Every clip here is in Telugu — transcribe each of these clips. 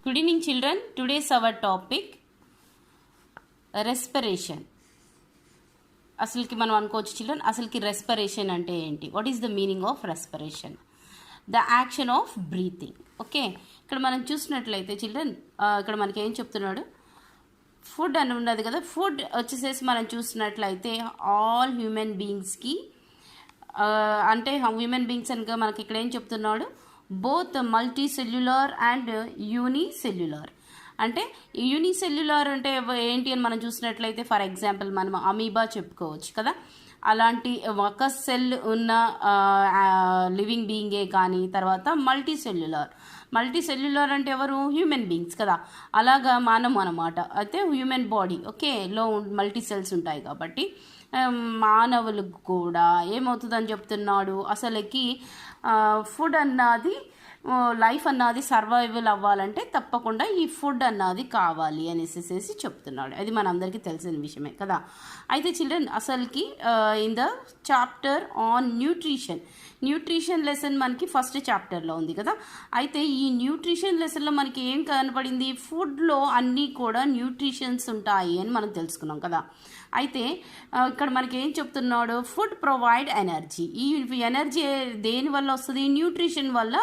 Good evening children. Today's our topic respiration. అసలుకి మనం అనుకోవచ్చు చిల్డ్రన్, అసలుకి రెస్పిరేషన్ అంటే ఏంటి? What is the meaning of respiration? The action of breathing. Okay, ఇక్కడ మనం చూసినట్లయితే చిల్డ్రన్, ఇక్కడ మనకి ఏం చెప్తున్నాడు? ఫుడ్ అని ఉన్నది కదా. ఫుడ్ వచ్చేసేసి మనం చూసినట్లయితే ఆల్ హ్యూమన్ బీయింగ్స్కి, అంటే హ్యూమన్ బీయింగ్స్ అనగా మనకి ఇక్కడ ఏం చెప్తున్నాడు? Both multi cellular and unicellular. అంటే యూనిసెల్యులార్ అంటే ఏంటి అని మనం చూసినట్లయితే, ఫర్ ఎగ్జాంపుల్ మనం అమీబా చెప్పుకోవచ్చు కదా. అలాంటి ఒక సెల్ ఉన్న లివింగ్ బీయింగే. కానీ తర్వాత మల్టీ సెల్యులార్ అంటే ఎవరు? హ్యూమన్ బీయింగ్స్ కదా. అలాగా మానవం అన్నమాట. అయితే హ్యూమన్ బాడీ లో మల్టీ సెల్స్ ఉంటాయి కాబట్టి మానవులకు కూడా ఏమవుతుందని చెప్తున్నాడు? అసలుకి ఫుడ్ అన్నది, లైఫ్ అన్నది సర్వైవల్ అవ్వాలంటే తప్పకుండా ఈ ఫుడ్ అన్నది కావాలి అనేసి చెప్తున్నాడు. అది మనందరికీ తెలిసిన విషయమే కదా. అయితే చిల్డ్రన్, అసలుకి in the chapter on nutrition lesson మనకి ఫస్ట్ చాప్టర్లో ఉంది కదా. అయితే ఈ న్యూట్రిషన్ లెసన్లో మనకి ఏం కనపడింది? ఫుడ్లో అన్నీ కూడా న్యూట్రిషన్స్ ఉంటాయి అని మనం తెలుసుకున్నాం కదా. అయితే ఇక్కడ మనకి ఏం చెప్తున్నాడు? Food provide energy. ఈ ఎనర్జీ దేని వల్ల వస్తుంది? న్యూట్రిషన్ వల్ల.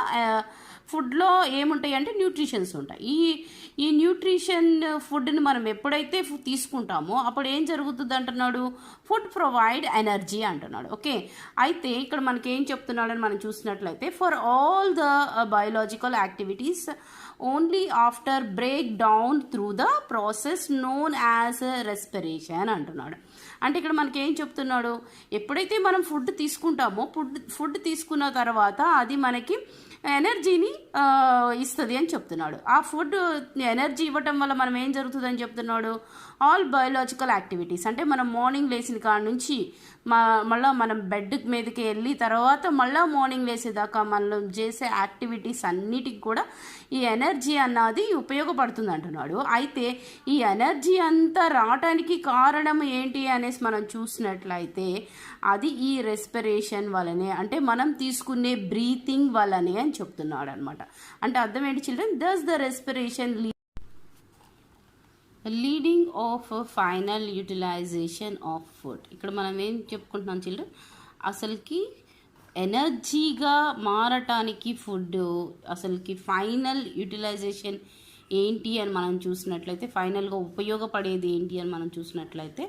ఫుడ్లో ఏముంటాయి అంటే న్యూట్రిషన్స్ ఉంటాయి. ఈ న్యూట్రిషన్ ఫుడ్ని మనం ఎప్పుడైతే తీసుకుంటామో అప్పుడు ఏం జరుగుతుంది అంటున్నాడు? ఫుడ్ ప్రొవైడ్ ఎనర్జీ అంటున్నాడు. ఓకే, అయితే ఇక్కడ మనకి ఏం చెప్తున్నాడని మనం చూసినట్లయితే, for all the biological activities only after break down through the process known as respiration అంటున్నాడు. అంటే ఇక్కడ మనకి ఏం చెప్తున్నాడు? ఎప్పుడైతే మనం ఫుడ్ తీసుకుంటామో ఫుడ్ తీసుకున్న తర్వాత అది మనకి ఎనర్జీని ఇస్తుంది అని చెప్తున్నాడు. ఆ ఫుడ్ ఎనర్జీ ఇవ్వటం వల్ల మనం ఏం జరుగుతుందని చెప్తున్నాడు? ఆల్ బయోలాజికల్ యాక్టివిటీస్, అంటే మనం మార్నింగ్ లేచిన కాడ నుంచి మళ్ళీ మనం బెడ్ మీదకి వెళ్ళి తర్వాత మళ్ళీ మార్నింగ్ లేసేదాకా మనం చేసే యాక్టివిటీస్ అన్నిటికి కూడా ఈ ఎనర్జీ అన్నది ఉపయోగపడుతుంది అంటున్నాడు. అయితే ఈ ఎనర్జీ అంతా రావటానికి కారణం ఏంటి అనేసి మనం చూసినట్లయితే అది ఈ రెస్పిరేషన్ వల్లనే, అంటే మనం తీసుకునే బ్రీతింగ్ వల్లనే అని చెప్తున్నాడు అనమాట. అంటే అర్థం ఏంటి children? Thus the respiration leading of final utilization of food. ఇక్కడ మనం ఏం చెప్పుకుంటున్నాం చిల్డ్రన్? అసలుకి ఎనర్జీగా మారటానికి ఫుడ్ అసలుకి ఫైనల్ యూటిలైజేషన్ ఏంటి అని మనం చూసినట్లయితే, ఫైనల్గా ఉపయోగపడేది ఏంటి అని మనం చూసినట్లయితే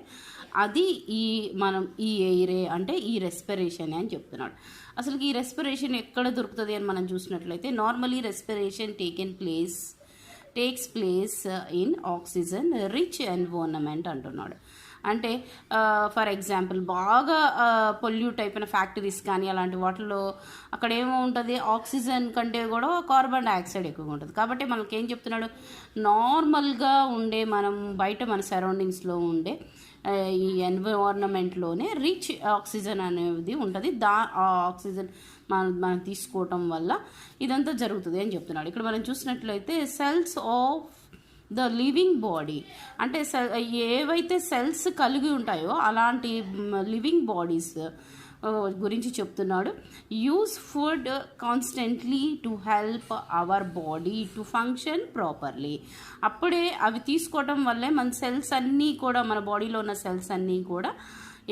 అది ఈ ఎయిరే, అంటే ఈ రెస్పిరేషన్ అని చెప్తున్నాడు. అసలుకి ఈ రెస్పిరేషన్ ఎక్కడ దొరుకుతుంది అని మనం చూసినట్లయితే, normally respiration takes place in oxygen rich environment అంటున్నాడు. అంటే ఫర్ ఎగ్జాంపుల్ బాగా పొల్యూట్ అయిపోయిన ఫ్యాక్టరీస్ కానీ అలాంటి వాటిల్లో అక్కడ ఏమో ఉంటుంది? ఆక్సిజన్ కంటే కూడా కార్బన్ డైఆక్సైడ్ ఎక్కువగా ఉంటుంది. కాబట్టి మనకి ఏం చెప్తున్నాడు? నార్మల్గా ఉండే మనం బయట మన సరౌండింగ్స్లో ఉండే ఈ ఎన్విరాన్మెంట్లోనే రిచ్ ఆక్సిజన్ అనేది ఉంటుంది. ఆ ఆక్సిజన్ మనం తీసుకోవటం వల్ల ఇదంతా జరుగుతుంది అని చెప్తున్నాడు. ఇక్కడ మనం చూసినట్లయితే cells of the living body, అంటే ఏవైతే సెల్స్ కలిగి ఉంటాయో అలాంటి లివింగ్ బాడీస్ గురించి చెప్తున్నాడు. Use food constantly to help our body to function properly. అప్పుడే అవి తీసుకోవటం వల్లే మన సెల్స్ అన్నీ కూడా, మన బాడీలో ఉన్న సెల్స్ అన్నీ కూడా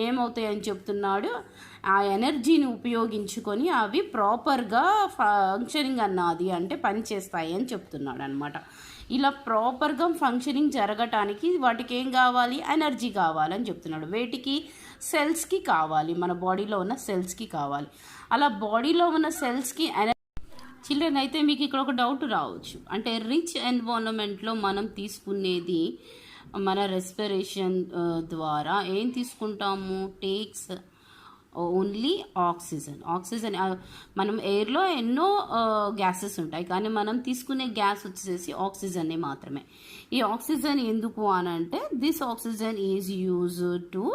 ఏమవుతాయని చెప్తున్నాడు? ఆ ఎనర్జీని ఉపయోగించుకొని అవి ప్రాపర్గా ఫంక్షనింగ్ అన్నది, అంటే పనిచేస్తాయి అని చెప్తున్నాడు అనమాట. ఇలా ప్రాపర్గా ఫంక్షనింగ్ జరగటానికి వాటికి ఏం కావాలి? ఎనర్జీ కావాలని చెప్తున్నాడు. వేటికి? సెల్స్కి కావాలి, మన బాడీలో ఉన్న సెల్స్కి కావాలి. అలా బాడీలో ఉన్న సెల్స్కి చిల్డ్రన్, అయితే మీకు ఇక్కడ ఒక డౌట్ రావచ్చు. అంటే రిచ్ ఎన్విరాన్మెంట్లో మనం తీసుకునేది మన రెస్పిరేషన్ ద్వారా ఏం తీసుకుంటాము? Takes only oxygen. మనం ఎయిర్లో ఎన్నో గ్యాసెస్ ఉంటాయి, కానీ మనం తీసుకునే గ్యాస్ వచ్చేసి ఆక్సిజన్నే మాత్రమే. ఈ ఆక్సిజన్ ఎందుకు అని అంటే, this oxygen is used to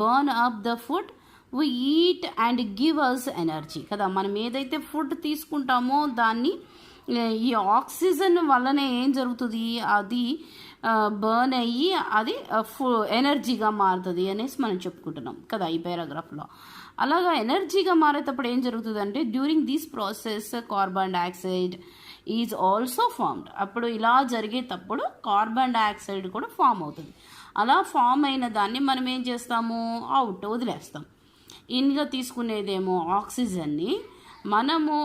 burn up the food we eat and give us energy కదా. మనం ఏదైతే ఫుడ్ తీసుకుంటామో దాన్ని ఈ ఆక్సిజన్ వల్లనే ఏం జరుగుతుంది? అది బర్న్ అయ్యి అది ఎనర్జీగా మారుతుంది అనేసి మనం చెప్పుకుంటున్నాం కదా ఈ పారాగ్రాఫ్లో. అలాగా ఎనర్జీగా మారేటప్పుడు ఏం జరుగుతుంది అంటే, during this process carbon dioxide is also formed. అప్పుడు ఇలా జరిగేటప్పుడు కార్బన్ డైఆక్సైడ్ కూడా ఫామ్ అవుతుంది. అలా ఫామ్ అయిన దాన్ని మనం ఏం చేస్తాము, అవుట్ వదిలేస్తాం. ఇన్గా తీసుకునేదేమో ఆక్సిజన్ని, మనము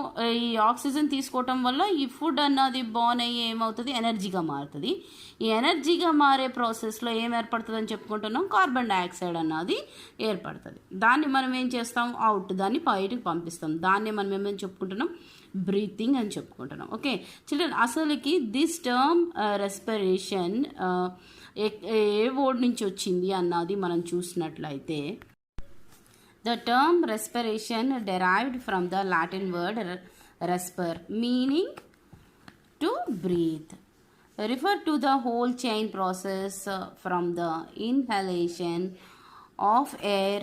ఈ ఆక్సిజన్ తీసుకోవటం వల్ల ఈ ఫుడ్ అన్నది బర్న్ అయ్యి ఏమవుతుంది, ఎనర్జీగా మారుతుంది. ఈ ఎనర్జీగా మారే ప్రాసెస్లో ఏం ఏర్పడుతుంది అని చెప్పుకుంటున్నాం, కార్బన్ డైఆక్సైడ్ అన్నది ఏర్పడుతుంది. దాన్ని మనం ఏం చేస్తాం, అవుట్, దాన్ని బయటకు పంపిస్తాం. దాన్ని మనం ఏమని చెప్పుకుంటున్నాం, బ్రీతింగ్ అని చెప్పుకుంటున్నాం. ఓకే చిల్డ్రన్, అసలుకి this term respiration A word నుంచి వచ్చింది అన్నది మనం చూసినట్లయితే, the term respiration derived from the Latin word respir, meaning to breathe, refer to the whole chain process from the inhalation of air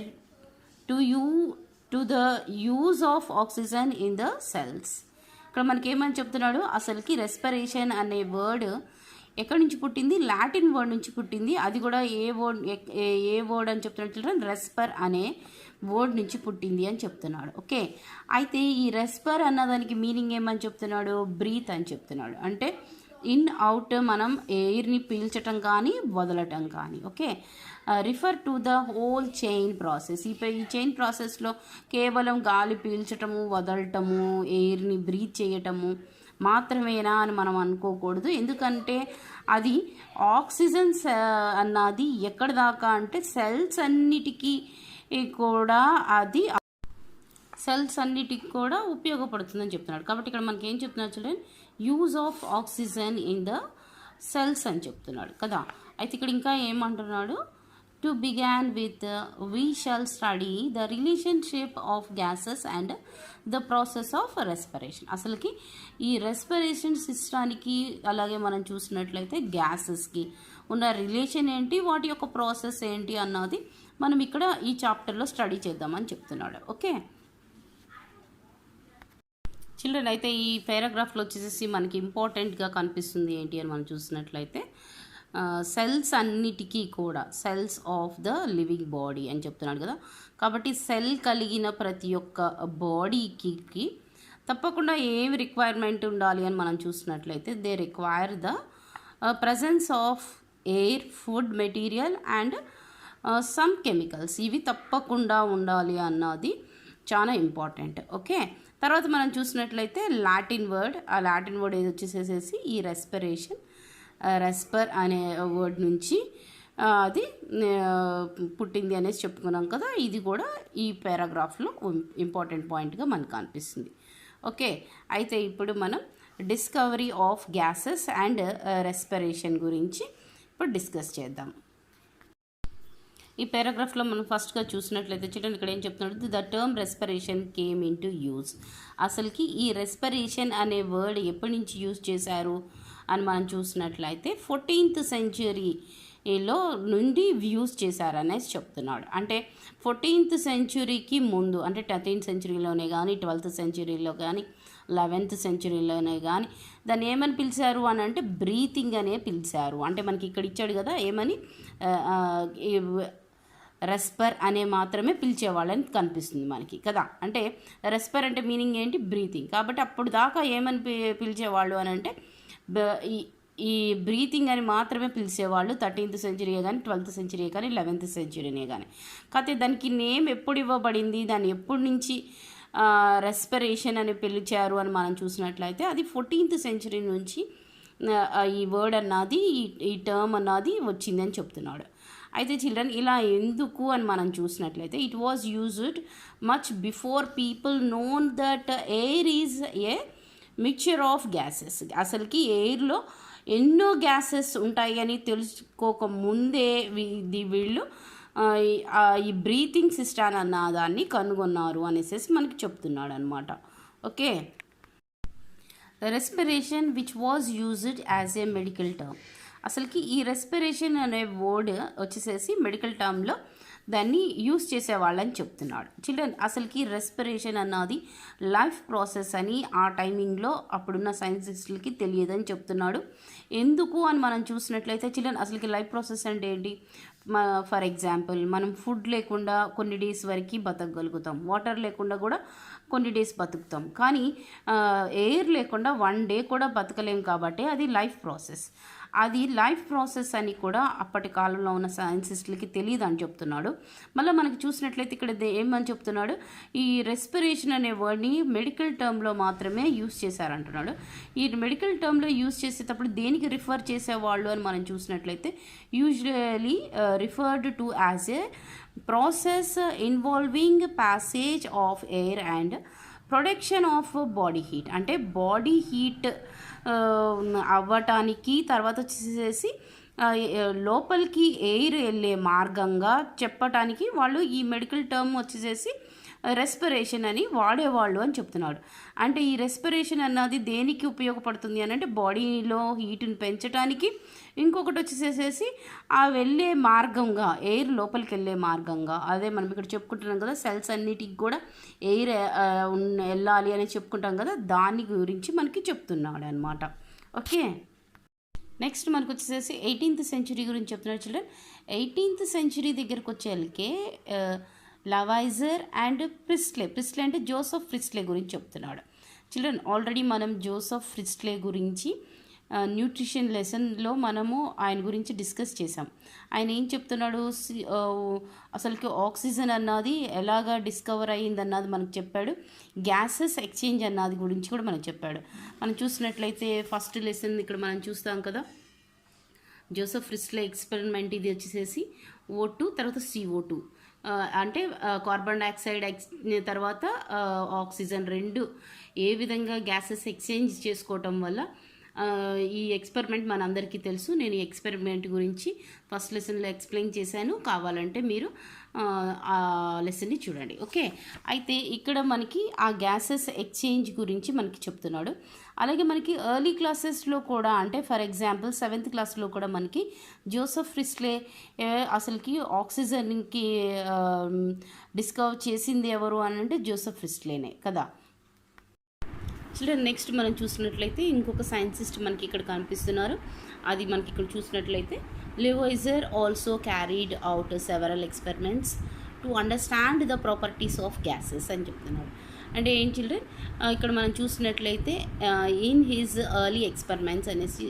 to the use of oxygen in the cells. ఇక్కడ మనకి ఏమని చెప్తున్నాడు, అసలుకి రెస్పిరేషన్ అనే వర్డ్ ఎక్కడి నుంచి పుట్టింది, లాటిన్ వర్డ్ నుంచి పుట్టింది. అది కూడా ఏ వర్డ్ అని చెప్తున్నాడు చిల్డ్రన్, రెస్పర్ అనే వర్డ్ నుంచి పుట్టింది అని చెప్తున్నాడు. ఓకే, అయితే ఈ రెస్పర్ అన్నదానికి మీనింగ్ ఏమని చెప్తున్నాడు, బ్రీత్ అని చెప్తున్నాడు. అంటే ఇన్ అవుట్ మనం ఎయిర్ని పీల్చటం కానీ వదలటం కానీ. Okay, refer to the whole chain process. ఈ చైన్ ప్రాసెస్లో కేవలం గాలి పీల్చటము, వదలటము, ఎయిర్ని బ్రీత్ చేయటము మాత్రమేనా అని మనం అనుకోకూడదు. ఎందుకంటే అది ఆక్సిజన్ అన్నది ఎక్కడ దాకా అంటే సెల్స్ అన్నిటికీ కూడా ఉపయోగపడుతుందని చెప్తున్నాడు. కాబట్టి ఇక్కడ మనకి ఏం చెప్తున్నాడు చూడండి, use of oxygen in the cells అని చెప్తున్నాడు కదా. అయితే ఇక్కడ ఇంకా ఏమంటున్నాడు, to began with we shall study the relationship of gases and the process of respiration. అసలుకి ఈ రెస్పిరేషన్ సిస్టానికి అలాగే మనం చూసినట్లయితే గ్యాసెస్కి ఉన్న రిలేషన్ ఏంటి, వాటి యొక్క ప్రాసెస్ ఏంటి అన్నది మనం ఇక్కడ ఈ చాప్టర్లో స్టడీ చేద్దామని చెప్తున్నాడు. ఓకే చిల్డ్రన్, అయితే ఈ పారాగ్రాఫ్లో వచ్చేసి మనకి ఇంపార్టెంట్గా కనిపిస్తుంది ఏంటి అని మనం చూసినట్లయితే, సెల్స్ అన్నిటికీ కూడా cells of the living body అని చెప్తున్నాడు కదా. కాబట్టి సెల్ కలిగిన ప్రతి ఒక్క బాడీకి తప్పకుండా ఏమి రిక్వైర్మెంట్ ఉండాలి అని మనం చూసినట్లయితే, they require the presence of air, food material and some chemicals. ఇవి తప్పకుండా ఉండాలి అన్నది చాలా ఇంపార్టెంట్. ఓకే, తర్వాత మనం చూసినట్లయితే లాటిన్ వర్డ్, ఆ లాటిన్ వర్డ్ ఏది వచ్చేసేసి ఈ రెస్పిరేషన్, రెస్పర్ అనే వర్డ్ నుంచి అది పుట్టింది అనేసి చెప్పుకున్నాం కదా. ఇది కూడా ఈ పారాగ్రాఫ్లో ఇంపార్టెంట్ పాయింట్గా మనకు అనిపిస్తుంది. ఓకే, అయితే ఇప్పుడు మనం discovery of gases and respiration గురించి ఇప్పుడు డిస్కస్ చేద్దాం. ఈ పారాగ్రాఫ్లో మనం ఫస్ట్గా చూసినట్లయితే చూడండి, ఇక్కడ ఏం చెప్తున్నాడు, the term respiration came in to use. అసలుకి ఈ రెస్పిరేషన్ అనే వర్డ్ ఎప్పటి నుంచి యూజ్ చేశారు అని మనం చూసినట్లయితే 14th సెంచురీలో నుండి యూజ్ చేశారనేసి చెప్తున్నాడు. అంటే 14th సెంచురీకి ముందు, అంటే 13th సెంచురీలోనే కానీ 12th సెంచురీలో కానీ 11th సెంచురీలోనే కానీ దాన్ని ఏమని పిలిచారు అని అంటే బ్రీతింగ్ అనే పిలిచారు. అంటే మనకి ఇక్కడ ఇచ్చాడు కదా, ఏమని రెస్పర్ అనే మాత్రమే పిలిచేవాళ్ళని కనిపిస్తుంది మనకి కదా. అంటే రెస్పర్ అంటే మీనింగ్ ఏంటి, బ్రీతింగ్. కాబట్టి అప్పుడు దాకా ఏమని పిలిచేవాళ్ళు అని అంటే ఈ బ్రీతింగ్ అని మాత్రమే పిలిచేవాళ్ళు. 13th సెంచురీయే కానీ 12th సెంచురీయే కానీ 11th సెంచురీనే కానీ. కాకపోతే దానికి నేమ్ ఎప్పుడు ఇవ్వబడింది, దాన్ని ఎప్పటి నుంచి రెస్పిరేషన్ అని పిలిచారు అని మనం చూసినట్లయితే అది 14th సెంచురీ నుంచి ఈ వర్డ్ అన్నది, ఈ టర్మ్ అన్నది వచ్చిందని చెప్తున్నాడు. అయితే చిల్డ్రన్, ఇలా ఎందుకు అని మనం చూసినట్లయితే, it was used much before people known that air is a mixture of gases. అసలుకి ఎయిర్లో ఎన్నో గ్యాసెస్ ఉంటాయి అని తెలుసుకోక ముందే వీళ్ళు ఈ బ్రీతింగ్ సిస్టమ్ అన్న దాన్ని కనుగొన్నారు అనేసి మనకి చెప్తున్నాడు అనమాట. Okay, respiration which was used as a medical term. అసలుకి ఈ రెస్పిరేషన్ అనే వర్డ్ వచ్చేసేసి మెడికల్ టర్మ్లో దాన్ని యూస్ చేసేవాళ్ళని చెప్తున్నాడు. చిల్డ్రన్, అసలుకి రెస్పిరేషన్ అన్నది లైఫ్ ప్రాసెస్ అని ఆ టైమింగ్లో అప్పుడున్న సైంటిస్టులకి తెలియదని చెప్తున్నాడు. ఎందుకు అని మనం చూసినట్లయితే చిల్డ్రన్, అసలుకి లైఫ్ ప్రాసెస్ అంటే ఏంటి, ఫర్ ఎగ్జాంపుల్ మనం ఫుడ్ లేకుండా కొన్ని డేస్ వరకు బతకగలుగుతాం, వాటర్ లేకుండా కూడా కొన్ని డేస్ బతుకుతాం. కానీ ఎయిర్ లేకుండా 1 డే కూడా బతకలేం కాబట్టి అది లైఫ్ ప్రాసెస్. అది లైఫ్ ప్రాసెస్ అని కూడా అప్పటి కాలంలో ఉన్న సైంటిస్టులకి తెలియదు అని చెప్తున్నాడు. మళ్ళీ మనకి చూసినట్లయితే ఇక్కడ ఏమని చెప్తున్నాడు, ఈ రెస్పిరేషన్ అనే వర్డ్ని మెడికల్ టర్మ్లో మాత్రమే యూస్ చేశారంటున్నాడు. ఈ మెడికల్ టర్మ్లో యూస్ చేసేటప్పుడు దేనికి రిఫర్ చేసేవాళ్ళు అని మనం చూసినట్లయితే usually referred to as a process involving passage of air and production of body heat. అంటే బాడీ హీట్ అవ్వటానికి తర్వాత వచ్చేసి లోపలికి ఎయిర్ వెళ్ళే మార్గంగా చెప్పటానికి వాళ్ళు ఈ మెడికల్ టర్మ్ వచ్చేసి రెస్పిరేషన్ అని వాడేవాళ్ళు అని చెప్తున్నాడు. అంటే ఈ రెస్పిరేషన్ అన్నది దేనికి ఉపయోగపడుతుంది అని అంటే బాడీలో హీట్ని పెంచడానికి, ఇంకొకటి వచ్చేసేసి ఆ వెళ్ళే మార్గంగా ఎయిర్ లోపలికి వెళ్ళే మార్గంగా, అదే మనం ఇక్కడ చెప్పుకుంటున్నాం కదా సెల్స్ అన్నిటికి కూడా ఎయిర్ వెళ్ళాలి అని చెప్పుకుంటాం కదా, దాని గురించి మనకి చెప్తున్నాడు అనమాట. ఓకే, నెక్స్ట్ మనకు వచ్చేసేసి 18th సెంచురీ గురించి చెప్తున్నాడు చిల్డ్రన్. 18th సెంచురీ దగ్గరకు వచ్చేళ్ళకే లవైజర్ అండ్ ప్రిస్లే అంటే జోసెఫ్ ప్రిస్లే గురించి చెప్తున్నాడు చిల్డ్రన్. ఆల్రెడీ మనం జోసెఫ్ ప్రిస్లే గురించి న్యూట్రిషన్ లెసన్లో మనము ఆయన గురించి డిస్కస్ చేసాం. ఆయన ఏం చెప్తున్నాడు, అసలుకి ఆక్సిజన్ అన్నది ఎలాగా డిస్కవర్ అయ్యింది అన్నది మనకు చెప్పాడు. గ్యాసెస్ ఎక్స్చేంజ్ అన్నది గురించి కూడా మనకు చెప్పాడు. మనం చూసినట్లయితే ఫస్ట్ లెసన్ ఇక్కడ మనం చూస్తాం కదా, జోసెఫ్ ప్రిస్లే ఎక్స్పెరిమెంట్ ఇది వచ్చేసేసి O2 తర్వాత CO2 అంటే కార్బన్ డైఆక్సైడ్ తర్వాత ఆక్సిజన్ రెండు ఏ విధంగా గ్యాసెస్ ఎక్స్చేంజ్ చేసుకోవటం వల్ల ఈ ఎక్స్పెరిమెంట్ మనందరికీ తెలుసు. నేను ఈ ఎక్స్పెరిమెంట్ గురించి ఫస్ట్ లెసన్లో ఎక్స్ప్లెయిన్ చేశాను, కావాలంటే మీరు ఆ లెసన్ని చూడండి. ఓకే, అయితే ఇక్కడ మనకి ఆ గ్యాసెస్ ఎక్స్చేంజ్ గురించి మనకి చెప్తున్నాడు. అలాగే మనకి ఎర్లీ క్లాసెస్లో కూడా, అంటే ఫర్ ఎగ్జాంపుల్ 7th క్లాస్లో కూడా మనకి జోసెఫ్ ప్రిస్లే అసలుకి ఆక్సిజన్కి డిస్కవర్ చేసింది ఎవరు అని అంటే జోసెఫ్ ప్రిస్లేనే కదా. చిల్డ్రన్ నెక్స్ట్ మనం చూసినట్లయితే ఇంకొక సైంటిస్ట్ మనకి ఇక్కడ కనిపిస్తున్నారు. అది మనకి ఇక్కడ చూసినట్లయితే Lavoisier also carried out several experiments to understand the properties of gases అని చెప్తున్నారు. అంటే ఏం చిల్డ్రన్, ఇక్కడ మనం చూసినట్లయితే ఇన్ హిజ్ ఎర్లీ ఎక్స్పెరిమెంట్స్ అనేసి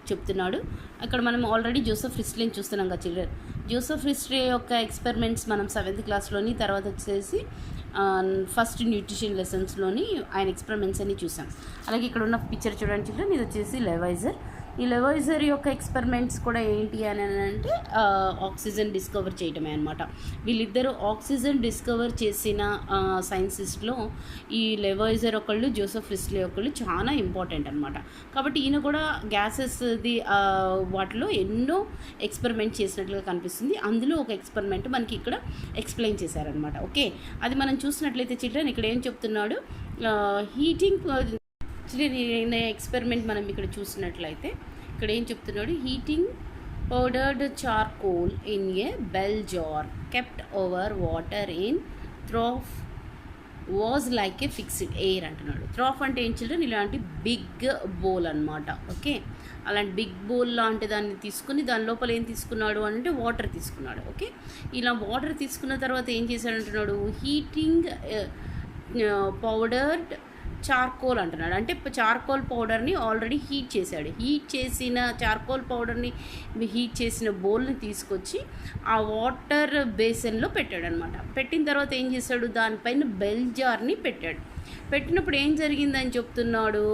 చెప్తున్నాడు. అక్కడ మనం ఆల్రెడీ జోసెఫ్ ప్రిస్లేని చూస్తున్నాం కదా చిల్డ్రన్. జోసెఫ్ ప్రిస్లే యొక్క ఎక్స్పెరిమెంట్స్ మనం 7th క్లాస్లోని, తర్వాత వచ్చేసి ఫస్ట్ న్యూట్రిషన్ లెసన్స్లోని ఆయన ఎక్స్పెరిమెంట్స్ అన్ని చూసాం. అలాగే ఇక్కడ ఉన్న పిక్చర్ చూడండి చిల్డ్రన్, ఇది వచ్చేసి లెవైజర్. ఈ లెవైజర్ యొక్క ఎక్స్పెరిమెంట్స్ కూడా ఏంటి అని అంటే ఆక్సిజన్ డిస్కవర్ చేయటమే అనమాట. వీళ్ళిద్దరూ ఆక్సిజన్ డిస్కవర్ చేసిన సైంటిస్ట్లో ఈ లెవైజర్ ఒకళ్ళు, జోసెఫ్ ప్రిస్లే ఒకళ్ళు చాలా ఇంపార్టెంట్ అనమాట. కాబట్టి ఈయన కూడా గ్యాసెస్ది వాటిలో ఎన్నో ఎక్స్పెరిమెంట్ చేసినట్లుగా కనిపిస్తుంది. అందులో ఒక ఎక్స్పెరిమెంట్ మనకి ఇక్కడ ఎక్స్ప్లెయిన్ చేశారనమాట. ఓకే, అది మనం చూసినట్లయితే చిల్డ్రన్ ఇక్కడ ఏం చెప్తున్నాడు, హీటింగ్ ఎక్స్పెరిమెంట్ మనం ఇక్కడ చూసినట్లయితే ఇక్కడ ఏం చెప్తున్నాడు, heating powdered charcoal in a bell jar kept over water in trough was like a fixed air అంటున్నాడు. థ్రాఫ్ అంటే ఏం చిల్డ్రన్, ఇలాంటి బిగ్ బౌల్ అనమాట. ఓకే, అలాంటి బిగ్ బౌల్ లాంటి దాన్ని తీసుకుని దాని లోపల ఏం తీసుకున్నాడు అంటే వాటర్ తీసుకున్నాడు. ఓకే, ఇలా వాటర్ తీసుకున్న తర్వాత ఏం చేశాడు అంటున్నాడు, హీటింగ్ పౌడర్డ్ చార్కోల్ అంటున్నాడు. అంటే చార్కోల్ పౌడర్ని ఆల్రెడీ హీట్ చేశాడు. హీట్ చేసిన చార్కోల్ పౌడర్ని హీట్ చేసిన బౌల్ని తీసుకొచ్చి ఆ వాటర్ బేసిన్లో పెట్టాడు అనమాట. పెట్టిన తర్వాత ఏం చేశాడు, దానిపైన బెల్ జార్ని పెట్టాడు. పెట్టినప్పుడు ఏం జరిగిందని చెప్తున్నాడు,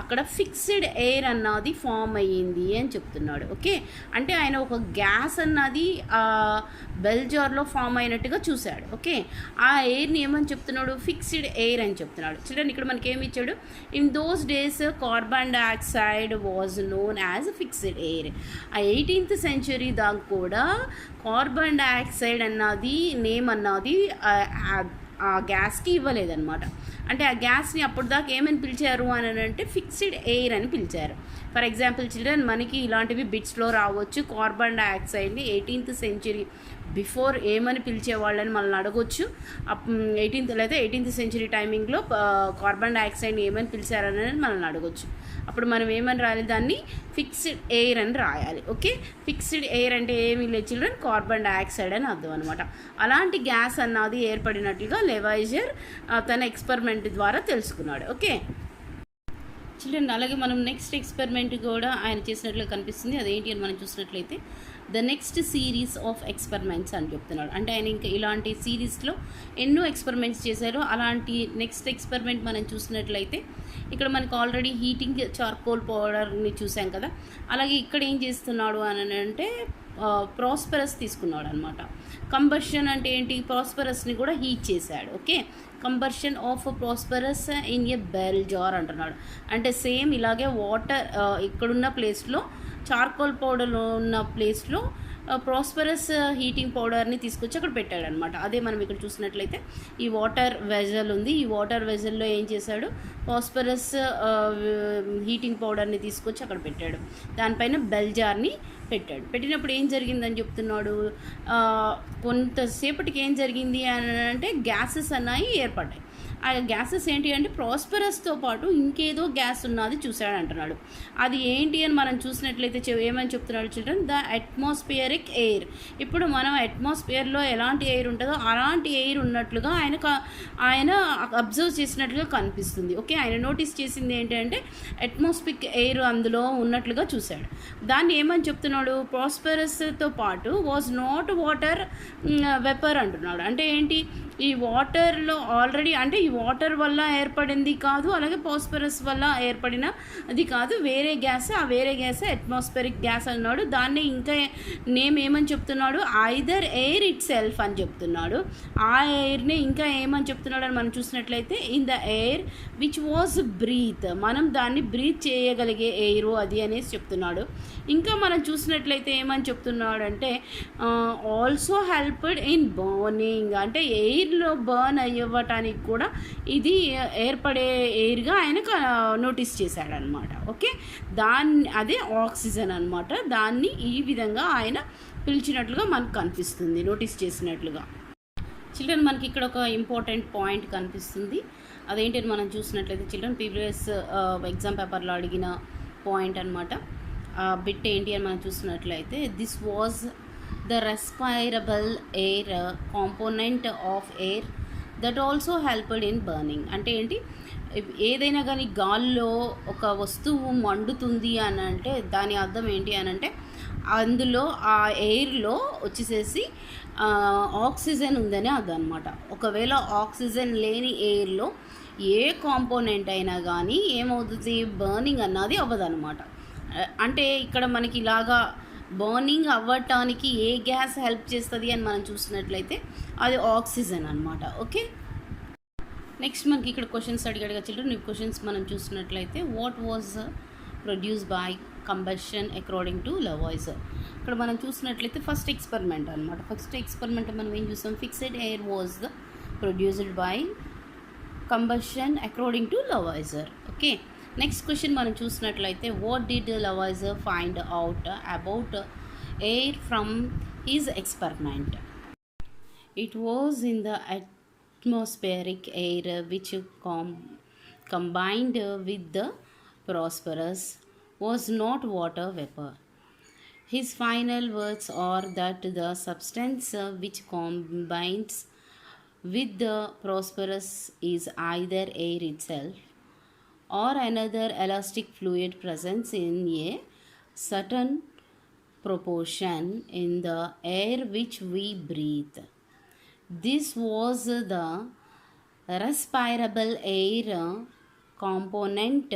అక్కడ ఫిక్స్డ్ ఎయిర్ అన్నది ఫామ్ అయ్యింది అని చెప్తున్నాడు. ఓకే, అంటే ఆయన ఒక గ్యాస్ అన్నది బెల్ జార్లో ఫామ్ అయినట్టుగా చూశాడు. ఓకే, ఆ ఎయిర్ని ఏమని చెప్తున్నాడు, ఫిక్స్డ్ ఎయిర్ అని చెప్తున్నాడు. చూడండి ఇక్కడ మనకి ఏమి ఇచ్చాడు, in those days carbon dioxide was known as fixed air. ఆ 18th సెంచురీ దాకా కూడా కార్బన్ డైఆక్సైడ్ అన్నది నేమ్ అన్నది ఆ గ్యాస్కి ఇవ్వలేదన్నమాట. అంటే ఆ గ్యాస్ని అప్పుడు దాకా ఏమని పిలిచారు అని అంటే ఫిక్స్డ్ ఎయిర్ అని పిలిచారు. ఫర్ ఎగ్జాంపుల్ చిల్డ్రన్, మనకి ఇలాంటివి బిట్స్లో రావచ్చు. కార్బన్ డైఆక్సైడ్ని 18th సెంచురీ బిఫోర్ ఏమని పిలిచేవాళ్ళని మనల్ని అడగొచ్చు. 18th సెంచురీ టైమింగ్లో కార్బన్ డైఆక్సైడ్ని ఏమని పిలిచారని మనల్ని అడగొచ్చు. అప్పుడు మనం ఏమని రాయాలి, దాన్ని ఫిక్స్డ్ ఎయిర్ అని రాయాలి. ఓకే, ఫిక్స్డ్ ఎయిర్ అంటే ఏమీ లేదు చిల్డ్రన్, కార్బన్ డైఆక్సైడ్ అని అర్థం అనమాట. అలాంటి గ్యాస్ అన్నది ఏర్పడినట్లుగా లెవైజర్ తన ఎక్స్పెరిమెంట్ ద్వారా తెలుసుకున్నాడు. ఓకే చిల్డ్రన్, అలాగే మనం నెక్స్ట్ ఎక్స్పెరిమెంట్ కూడా ఆయన చేసినట్లుగా కనిపిస్తుంది. అదేంటి అని మనం చూసినట్లయితే the next series of experiments అని చెప్తున్నాడు. అంటే ఆయన ఇంకా ఇలాంటి సిరీస్లో ఎన్నో ఎక్స్పెరిమెంట్స్ చేశారు. అలాంటి నెక్స్ట్ ఎక్స్పెరిమెంట్ మనం చూసినట్లయితే ఇక్కడ మనకు ఆల్రెడీ హీటింగ్ చార్కోల్ పౌడర్ని చూసాం కదా, అలాగే ఇక్కడ ఏం చేస్తున్నాడు అని అంటే ప్రాస్పరస్ తీసుకున్నాడు అనమాట. కంబషన్ అంటే ఏంటి, ప్రాస్పరస్ని కూడా హీట్ చేశాడు. Okay, combustion of phosphorus in a bell jar అంటున్నాడు. అంటే సేమ్ ఇలాగే వాటర్ ఇక్కడున్న ప్లేస్లో చార్కోల్ పౌడర్ ఉన్న ప్లేస్లో ప్రాస్పరస్ హీటింగ్ పౌడర్ని తీసుకొచ్చి అక్కడ పెట్టాడు అనమాట. అదే మనం ఇక్కడ చూసినట్లయితే ఈ వాటర్ వెజల్ ఉంది. ఈ వాటర్ వెజల్లో ఏం చేశాడు, ప్రాస్పరస్ హీటింగ్ పౌడర్ని తీసుకొచ్చి అక్కడ పెట్టాడు. దానిపైన బెల్ జార్ని పెట్టాడు. పెట్టినప్పుడు ఏం జరిగిందని చెప్తున్నాడు, కొంతసేపటికి ఏం జరిగింది అని అంటే గ్యాసెస్ అన్నాయి ఏర్పడ్డాయి. ఆ గ్యాసెస్ ఏంటి అంటే ప్రాస్పరస్తో పాటు ఇంకేదో గ్యాస్ ఉన్నది చూశాడు అంటున్నాడు. అది ఏంటి అని మనం చూసినట్లయితే ఏమని చెప్తున్నాడు చిల్డ్రన్, ద అట్మాస్ఫియరిక్ ఎయిర్. ఇప్పుడు మనం అట్మాస్ఫియర్లో ఎలాంటి ఎయిర్ ఉంటుందో అలాంటి ఎయిర్ ఉన్నట్లుగా ఆయన అబ్జర్వ్ చేసినట్లుగా కనిపిస్తుంది. ఓకే, ఆయన నోటీస్ చేసింది ఏంటంటే అట్మాస్ఫిక్ ఎయిర్ అందులో ఉన్నట్లుగా చూశాడు. దాన్ని ఏమని చెప్తున్నాడు, ప్రాస్పరస్తో పాటు వాజ్ నాట్ వాటర్ వెపర్ అంటున్నాడు. అంటే ఏంటి, ఈ వాటర్లో ఆల్రెడీ అంటే ఈ వాటర్ వల్ల ఏర్పడింది కాదు, అలాగే ప్రాస్పరస్ వల్ల ఏర్పడిన అది కాదు, వేరే గ్యాస్. ఆ వేరే గ్యాస్ అట్మాస్ఫియరిక్ గ్యాస్ అన్నాడు. దాన్ని ఇంకా నేమ్ ఏమని చెప్తున్నాడు, ఐదర్ ఎయిర్ ఇట్ సెల్ఫ్ అని చెప్తున్నాడు. ఆ ఎయిర్ని ఇంకా ఏమని చెప్తున్నాడు అని మనం చూసినట్లయితే in the air which was breathe, మనం దాన్ని బ్రీత్ చేయగలిగే ఎయిర్ అది అనేసి చెప్తున్నాడు. ఇంకా మనం చూసినట్లయితే ఏమని చెప్తున్నాడు అంటే ఆల్సో హెల్ప్డ్ ఇన్ బర్నింగ్, అంటే ఎయిర్లో బర్న్ అయ్యటానికి కూడా ఇది ఏర్పడే ఎయిర్గా ఆయన నోటీస్ చేశాడనమాట. ఓకే, అదే ఆక్సిజన్ అనమాట. దాన్ని ఈ విధంగా ఆయన పిలిచినట్లుగా మనకు కనిపిస్తుంది, నోటీస్ చేసినట్లుగా. చిల్డ్రన్, మనకి ఇక్కడ ఒక ఇంపార్టెంట్ పాయింట్ కనిపిస్తుంది. అదేంటి మనం చూసినట్లయితే చిల్డ్రన్, ప్రీవియస్ ఎగ్జామ్ పేపర్లో అడిగిన పాయింట్ అనమాట. బిట్ ఏంటి అని మనం చూసినట్లయితే this was the రెస్పైరబుల్ air component of air that also helped in burning. అంటే ఏంటి, ఏదైనా కానీ గాల్లో ఒక వస్తువు మండుతుంది అని అంటే దాని అర్థం ఏంటి అని అంటే అందులో ఆ ఎయిర్లో వచ్చేసేసి ఆక్సిజన్ ఉందని అర్థం అనమాట. ఒకవేళ ఆక్సిజన్ లేని ఎయిర్లో ఏ కాంపోనెంట్ అయినా కానీ ఏమవుతుంది, బర్నింగ్ అన్నది అవ్వదన్నమాట. అంటే ఇక్కడ మనకి ఇలాగా బర్నింగ్ అవ్వటానికి ఏ గ్యాస్ హెల్ప్ చేస్తుంది అని మనం చూసినట్లయితే అది ఆక్సిజన్ అనమాట. ఓకే, నెక్స్ట్ మనకి ఇక్కడ క్వశ్చన్స్ అడిగాడుగా చిల్డ్రన్. ఈ క్వశ్చన్స్ మనం చూసినట్లయితే what was produce by combustion according to Lavoisier. ఇక్కడ మనం చూసినట్లయితే ఫస్ట్ ఎక్స్పెరిమెంట్ అనమాట. ఫస్ట్ ఎక్స్పెరిమెంట్ మనం ఏం చూస్తాం, fixed air was produced by combustion according to Lavoisier. Okay, next question మనం చూసినట్లయితే what did Lavoisier find out about air from his experiment. It was in the atmospheric air which combined with the phosphorus was not water vapor. His final words are that the substance which combines with the phosphorus is either air itself or another elastic fluid present in a certain proportion in the air which we breathe. This was the respirable air component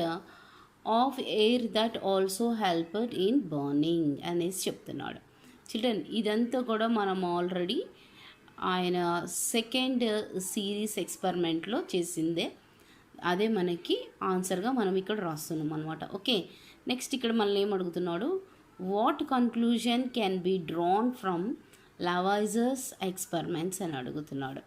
of air that also helped in burning అనేసి చెప్తున్నాడు. చిల్డ్రన్, ఇదంతా కూడా మనం ఆల్రెడీ ఆయన సెకండ్ సిరీస్ ఎక్స్పెరిమెంట్లో చేసిందే. అదే మనకి ఆన్సర్గా మనం ఇక్కడ రాస్తున్నాం అనమాట. ఓకే, నెక్స్ట్ ఇక్కడ మనల్ని ఏం అడుగుతున్నాడు, what conclusion can be drawn from Lavoisier's experiments అని అడుగుతున్నాడు.